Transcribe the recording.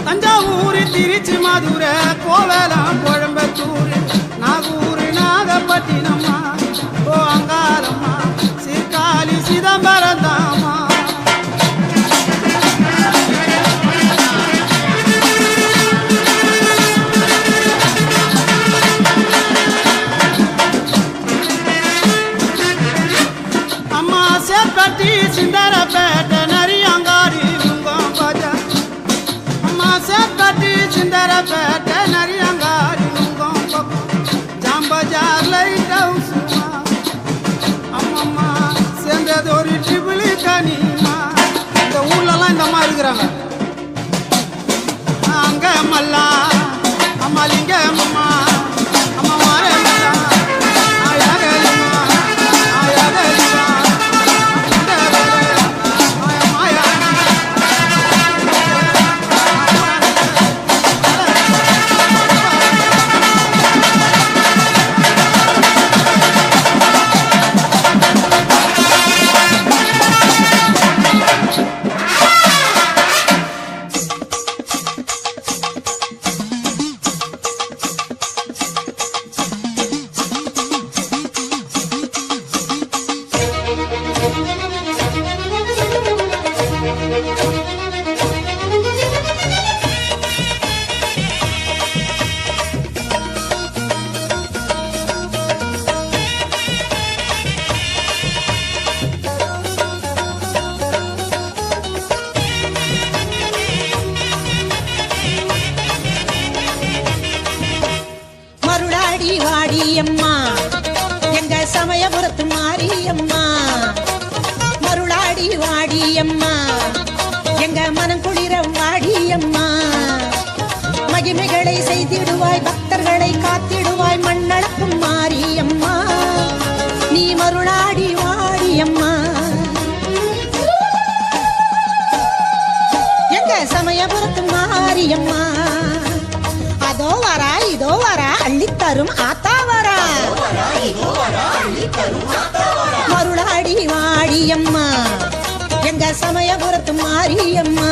தஞ்சாவூர் திருச்சி மதுரை கோவலம் கோயம்புத்தூர் நாகூர் நாகப்பட்டினம்மா ஓ அங்காரம்மா சீர்காழி சிதம்பரம் தாமா அம்மா சேப்பட்டி சிந்தரப்பேட்டை நரியாங்காடி நுங்கம் பஜார் அம்மா சேப்பட்டி சிந்தரப்பேட்டை நரியாங்காடி நுங்கம் பக்கம் ஜாம்பஜார் லைட் ஹவுஸ் அம்மம்மா சேர்ந்தது ஒரு ட்ரிபிள் கனிமா இந்த ஊர்லலாம் இந்த மாதிரி இருக்கிறாங்க அங்க மல்லா அம்மா லிங்க அம்மா அம்மா மாரம்மா வாடியம்மா எங்க சமயபுரத்து மாரியம்மா மருளாடி வாடியம்மா எங்க மனம் குளிர வாடியம்மா மகிமைகளை செய்திடுவாய் பக்தர்களை காத்திடுவாய் மண்ணளக்கும் மாரியம்மா நீ மருளாடி வாடியம்மா எங்க சமயபுரத்து மாரியம்மா அதோ வரா இதோ வரா அள்ளித்தரும் ஆத்தா வரா மருளாடி வாடியம்மா எங்க சமயபுரத்து மாரியம்மா